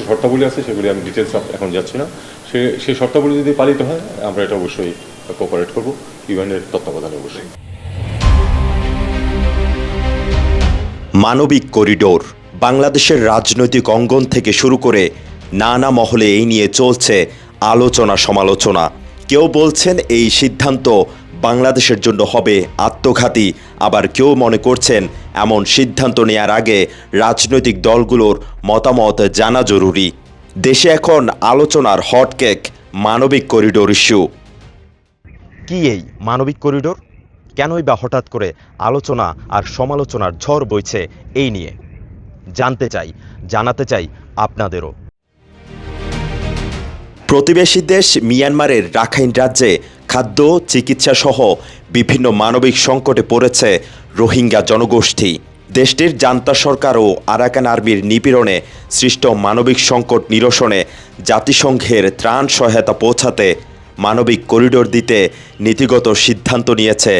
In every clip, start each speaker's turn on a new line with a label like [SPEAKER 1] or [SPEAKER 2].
[SPEAKER 1] শর্তাবলী আছে, সেগুলি আমি ডিটেলস এখন যাচ্ছি না। সেই শর্তাবলী যদি পালিত হয় আমরা এটা অবশ্যই কোঅপারেট করব, ইউএনের তত্ত্বাবধানে অবশ্যই।
[SPEAKER 2] মানবিক করিডোর বাংলাদেশের রাজনৈতিক অঙ্গন থেকে শুরু করে নানা মহলে এই নিয়ে চলছে আলোচনা সমালোচনা। কেউ বলছেন এই সিদ্ধান্ত বাংলাদেশের জন্য হবে আত্মঘাতী, আবার কেউ মনে করছেন এমন সিদ্ধান্ত নেয়ার আগে রাজনৈতিক দলগুলোর মতামত জানা জরুরি। দেশে এখন আলোচনার হটকেক মানবিক করিডোর ইস্যু। কি এই মানবিক করিডোর? কেনই বা হঠাৎ করে আলোচনা আর সমালোচনার ঝড় বইছে এই নিয়ে জানতে চাই, জানাতে চাই আপনাদেরও। প্রতিবেশী দেশ মিয়ানমারের রাখাইন রাজ্যে খাদ্য, চিকিৎসা সহ বিভিন্ন মানবিক সংকটে পড়েছে রোহিঙ্গা জনগোষ্ঠী। দেশটির জান্তা সরকার ও আরাকান আর্মির নিপীড়নে সৃষ্ট মানবিক সংকট নিরসনে জাতিসংঘের ত্রাণ সহায়তা পৌঁছাতে মানবিক করিডোর দিতে নীতিগত সিদ্ধান্ত নিয়েছে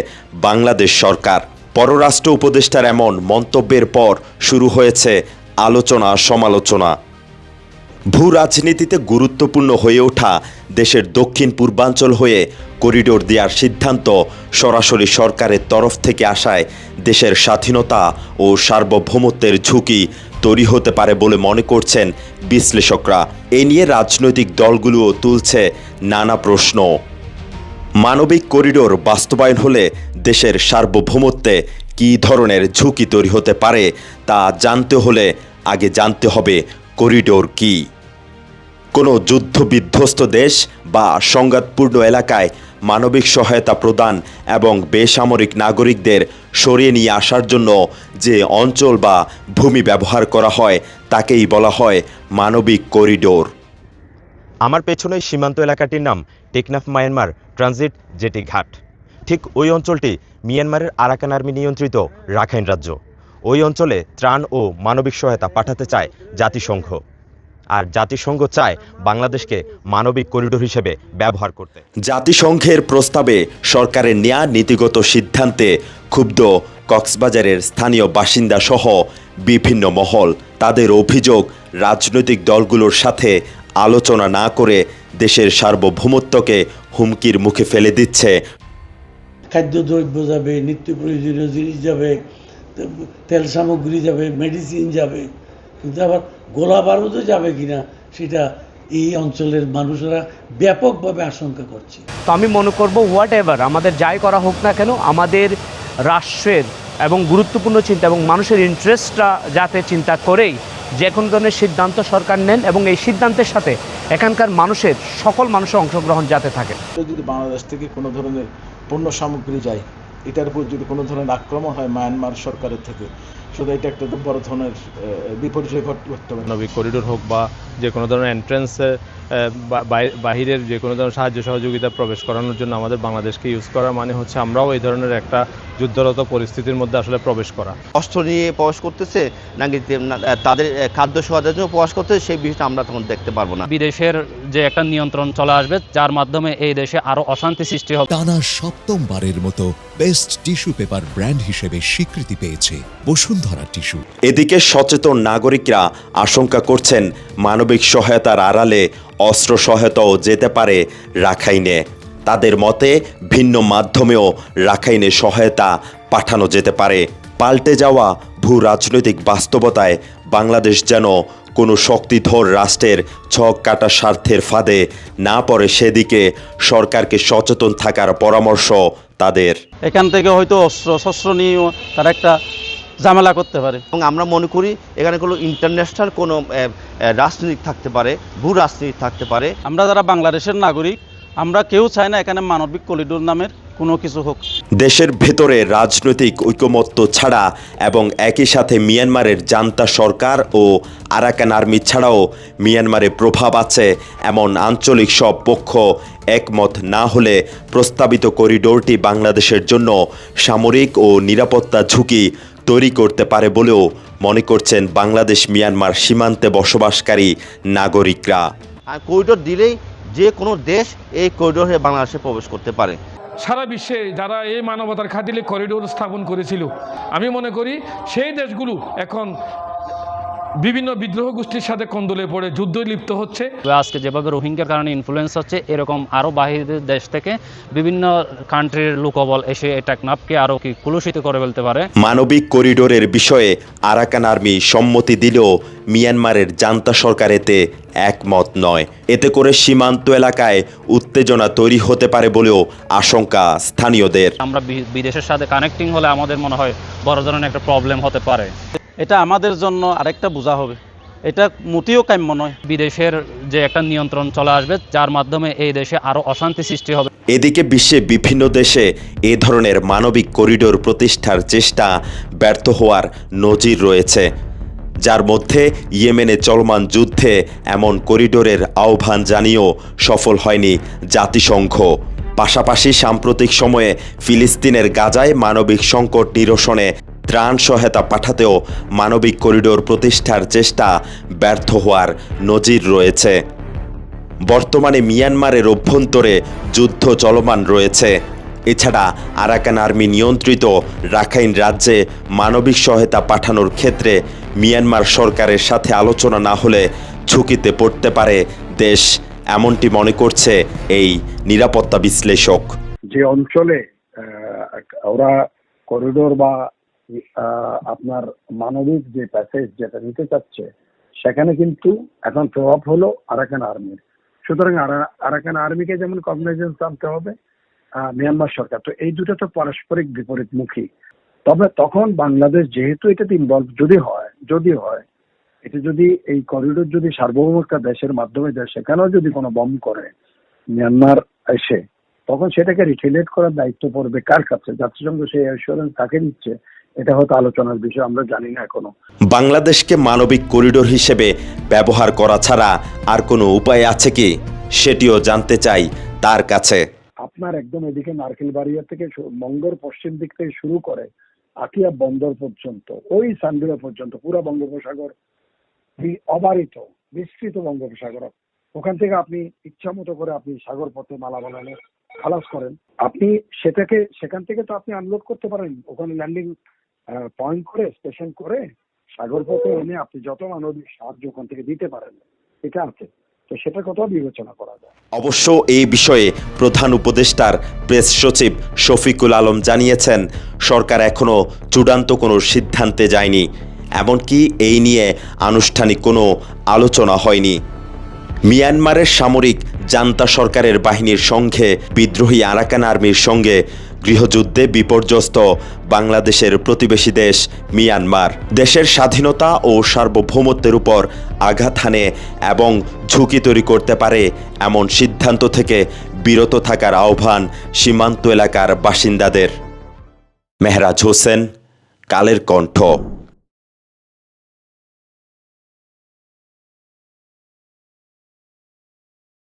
[SPEAKER 2] বাংলাদেশ সরকার। পররাষ্ট্র উপদেষ্টার এমন মন্তব্যের পর শুরু হয়েছে আলোচনা সমালোচনা। ভূ রাজনীতিতে গুরুত্বপূর্ণ হয়ে ওঠা দেশের দক্ষিণ পূর্বাঞ্চল হয়ে করিডোর দেওয়ার সিদ্ধান্ত সরাসরি সরকারের তরফ থেকে আসায় দেশের স্বাধীনতা ও সার্বভৌমত্বের ঝুঁকি তৈরি হতে পারে বলে মনে করছেন বিশ্লেষকরা। এ নিয়ে রাজনৈতিক দলগুলোও তুলছে নানা প্রশ্ন। মানবিক করিডোর বাস্তবায়ন হলে দেশের সার্বভৌমত্বে কী ধরনের ঝুঁকি তৈরি হতে পারে তা জানতে হলে আগে জানতে হবে করিডোর কি। কোনো যুদ্ধবিধ্বস্ত দেশ বা সংঘাতপূর্ণ এলাকায় মানবিক সহায়তা প্রদান এবং বেসামরিক নাগরিকদের সরিয়ে নিয়ে আসার জন্য যে অঞ্চল বা ভূমি ব্যবহার করা হয় তাকেই বলা হয় মানবিক করিডোর। আমার পেছনে সীমান্ত এলাকাটির নাম টেকনাফ মায়ানমার ট্রানজিট জেটি ঘাট। ঠিক ওই অঞ্চলটি মিয়ানমারের আরাকান আর্মি নিয়ন্ত্রিত রাখাইন রাজ্য। ওই অঞ্চলে ত্রাণ ও মানবিক সহায়তা পাঠাতে চায় জাতিসংঘ, আর জাতিসংঘ চায় বাংলাদেশকে মানবিক করিডোর হিসেবে ব্যবহার করতে। জাতিসংঘের প্রস্তাবে সরকারের নেয়া নীতিগত সিদ্ধান্তে ক্ষুব্ধ কক্সবাজারের স্থানীয় বাসিন্দা সহ বিভিন্ন মহল। তাদের অভিযোগ, রাজনৈতিক দলগুলোর সাথে আলোচনা না করে দেশের সার্বভৌমত্বকে হুমকির মুখে ফেলে দিচ্ছে।
[SPEAKER 3] খাদ্যদ্রব্য যাবে, নিত্য প্রয়োজনীয় জিনিস যাবে, তেল সামগ্রী যাবে, মেডিসিন যাবে, কিন্তু আবার গোলা বারুদও যাবে কিনা সেটা এই অঞ্চলের মানুষেরা ব্যাপকভাবে আশঙ্কা করছে।
[SPEAKER 4] তো আমি মনে করব হোয়াট এভার আমাদের যাই করা হোক না কেন, আমাদের রাষ্ট্রের এবং গুরুত্বপূর্ণ চিন্তা এবং মানুষের ইন্টারেস্টটা যাতে চিন্তা করেই যে কোনো ধরনের সিদ্ধান্ত সরকার নেন এবং এই সিদ্ধান্তের সাথে এখানকার মানুষের সকল মানুষের অংশগ্রহণ যাতে থাকে।
[SPEAKER 5] যদি বাংলাদেশ থেকে কোনো ধরনের পণ্য সামগ্রী যায়, এটার উপর যদি কোনো ধরনের আক্রমণ হয় মায়ানমার সরকারের থেকে, শুধু এটা একটা বড় ধরনের বিপর্যয় ঘটতে পারে।
[SPEAKER 6] মানবিক করিডোর হোক বা যে কোনো ধরনের এন্ট্রেন্সে বাহিরের যে কোনো ধরনের সাহায্য সহযোগিতা প্রবেশ করানোর জন্য আমাদের বাংলাদেশকে ইউজ করা মানে হচ্ছে আমরাও এই ধরনের একটা যুদ্ধরত পরিস্থিতির মধ্যে আসলে প্রবেশ করা।
[SPEAKER 7] অস্ত্র নিয়ে প্রবেশ করতেছে নাকি তাদের খাদ্য সহায়তার জন্য প্রবেশ করতেছে, সেই বিষয়টা আমরা তখন দেখতে পারবো না।
[SPEAKER 8] বিদেশের যে একটা নিয়ন্ত্রণ চলে আসবে, যার মাধ্যমে এই দেশে আরো অশান্তি সৃষ্টি হবে।
[SPEAKER 9] টানা সপ্তমবারের মতো বেস্ট টিস্যু পেপার ব্র্যান্ড হিসেবে স্বীকৃতি পেয়েছে বসুন্ধরা টিস্যু।
[SPEAKER 2] এদিকে সচেতন নাগরিকরা আশঙ্কা করছেন মানবিক সহায়তার আড়ালে অস্ত্র সহায়তাও যেতে পারে রাখাইনে। তাদের মতে ভিন্ন মাধ্যমেও রাখাইনে সহায়তা পাঠানো যেতে পারে। পাল্টে যাওয়া ভূ রাজনৈতিক বাস্তবতায় বাংলাদেশ যেন কোনো শক্তিধর রাষ্ট্রের ছক কাটা স্বার্থের ফাঁদে না পড়ে, সেদিকে সরকারকে সচেতন থাকার পরামর্শ তাদের।
[SPEAKER 10] এখান থেকে হয়তো অস্ত্র নিয়েও তারা একটা ঝামেলা করতে পারে
[SPEAKER 7] এবং আমরা মনে করি এখানে কোনো ইন্টারন্যাশনাল কোনো রাজনীতি থাকতে পারে, ভূ রাজনীতি থাকতে পারে।
[SPEAKER 10] আমরা যারা বাংলাদেশের নাগরিক, আমরা কেউ চাই না এখানে মানবিক করিডোর নামের কোনো কিছু হোক।
[SPEAKER 2] দেশের ভেতরে রাজনৈতিক ঐকমত্য ছাড়া এবং একই সাথে মিয়ানমারের জান্তা সরকার ও আরাকান আর্মি ছাড়াও মিয়ানমারে প্রভাব আছে এমন আঞ্চলিক সব পক্ষ একমত না হলে প্রস্তাবিত করিডোরটি বাংলাদেশের জন্য সামরিক ও নিরাপত্তা ঝুঁকি তৈরি করতে পারে বলেও মনে করছেন বাংলাদেশ মিয়ানমার সীমান্তে বসবাসকারী নাগরিকরা।
[SPEAKER 7] আর করিডোর দিলেই যে কোনো দেশ এই করিডোরে বাংলাদেশে প্রবেশ করতে পারে।
[SPEAKER 11] সারা বিশ্বে যারা এই মানবতার খাতিরে করিডোর স্থাপন করেছিল, আমি মনে করি সেই দেশগুলো এখন বিভিন্ন বিদ্রোহ গোষ্ঠীর সাথে কোন্দলে পড়ে যুদ্ধে লিপ্ত হচ্ছে।
[SPEAKER 8] আজকে যেভাবে রোহিঙ্গার কারণে ইনফ্লুয়েন্স হচ্ছে, এরকম আরও বাহিরের দেশ থেকে বিভিন্ন কান্ট্রির লোকবল এসে এই টেকনাফকে আরও কি কলুষিত করে ফেলতে পারে।
[SPEAKER 2] মানবিক করিডোরের বিষয়ে আরাকান আর্মি সম্মতি দিলেও মিয়ানমারের জান্তা সরকার এতে একমত নয়। এতে করে সীমান্ত এলাকায় উত্তেজনা তৈরি হতে পারে বলেও আশঙ্কা স্থানীয়দের।
[SPEAKER 8] আমরা বিদেশের সাথে কানেক্টিং হলে আমাদের মনে হয় বড় ধরনের একটা প্রবলেম হতে পারে।
[SPEAKER 10] এটা আমাদের জন্য আরেকটা বোঝা হবে, এটা মোটেও কাম্য নয়।
[SPEAKER 8] বিদেশের যে একটা নিয়ন্ত্রণ চলে আসবে, যার মাধ্যমে এই দেশে আরও অশান্তি সৃষ্টি হবে।
[SPEAKER 2] এদিকে বিশ্বে বিভিন্ন দেশে এ ধরনের মানবিক করিডোর প্রতিষ্ঠার চেষ্টা ব্যর্থ হওয়ার নজির রয়েছে, যার মধ্যে ইয়েমেনে চলমান যুদ্ধে এমন করিডোরের আহ্বান জানিয়েও সফল হয়নি জাতিসংঘ। পাশাপাশি সাম্প্রতিক সময়ে ফিলিস্তিনের গাজায় মানবিক সংকট নিরসনে ত্রাণ সহায়তা পাঠাতেও মানবিক করিডোর প্রতিষ্ঠার চেষ্টা ব্যর্থ হওয়ার নজির রয়েছে। বর্তমানে মিয়ানমারের অভ্যন্তরে যুদ্ধ চলমান রয়েছে। এছাড়া আরাকান আর্মি নিয়ন্ত্রিত রাখাইন রাজ্যে মানবিক সহায়তা পাঠানোর ক্ষেত্রে মিয়ানমার সরকারের সাথে আলোচনা না হলে ঝুঁকিতে পড়তে পারে দেশ, এমনটি মনে করছে এই নিরাপত্তা বিশ্লেষক।
[SPEAKER 12] যে অঞ্চলে ওরা করিডোর বা আপনার মানবিক যে প্যাসেজ যেটা নিতে চাচ্ছে, সেখানে কিন্তু এখন প্রভাব হলো আরাকান আর্মির। সুতরাং আরাকান আর্মিকে যেমন কগনাইজেন্স আনতে হবে মিয়ানমার সরকার, তো এই দুটো তো পারস্পরিক বিপরীতমুখী। তবে তখন বাংলাদেশ যেহেতু এটাতে ইনভলভ যদি হয় এটা যদি এই করিডোর যদি সার্বভৌম একটা দেশের মাধ্যমে সেখানেও যদি কোনো বম করে মিয়ানমার এসে, তখন সেটাকে রিটেলিয়েট করার দায়িত্ব পড়বে কার কাছে? জাতিসংঘ সেই অ্যাসুরেন্স কাকে দিচ্ছে, এটা হয়তো আলোচনার বিষয়, আমরা জানি না এখনো।
[SPEAKER 2] বাংলাদেশকে মানবিক করিডোর হিসেবে ব্যবহার করা ছাড়া আর কোনো উপায় আছে কি, সেটিও জানতে চাই তার কাছে।
[SPEAKER 12] আপনার একদম এদিকে নারকেলবাড়িয়া থেকে বঙ্গের পশ্চিম দিক থেকে শুরু করে আটিয়া বন্দর পর্যন্ত, ওই সান্ডিয়া পর্যন্ত পুরো বঙ্গোপসাগর অবারিত বিস্তৃত বঙ্গোপসাগর, ওখান থেকে আপনি ইচ্ছা মতো করে আপনি সাগর পথে মালা বানানো খালাস করেন, আপনি সেখান থেকে তো আপনি আনলোড করতে পারেন, ওখানে ল্যান্ডিং পয়েন্ট করে স্টেশন করে সাগর পথে এনে আপনি যত মানবিক সাহায্য ওখান থেকে দিতে পারেন, এটা আছে। তো সেটা কোথাও বিবেচনা করা যায়।
[SPEAKER 2] অবশ্য এই বিষয়ে প্রধান উপদেষ্টার প্রেস সচিব শফিকুল আলম জানিয়েছেন, সরকার এখনো চূড়ান্ত কোনো সিদ্ধান্তে যায়নি, এমনকি এই নিয়ে আনুষ্ঠানিক কোনো আলোচনা হয়নি। মিয়ানমারের সামরিক জান্তা সরকারের বাহিনীর সঙ্গে বিদ্রোহী আরাকান আর্মির সঙ্গে গৃহযুদ্ধে বিপর্যস্ত বাংলাদেশের প্রতিবেশী দেশ মিয়ানমার দেশের স্বাধীনতা ও সার্বভৌমত্বের উপর আঘাত হানে এবং ঝুঁকি তৈরি করতে পারে এমন সিদ্ধান্ত থেকে বিরত থাকার আহ্বান সীমান্ত এলাকার বাসিন্দাদের। মেহরাজ হোসেন, কালের কণ্ঠ।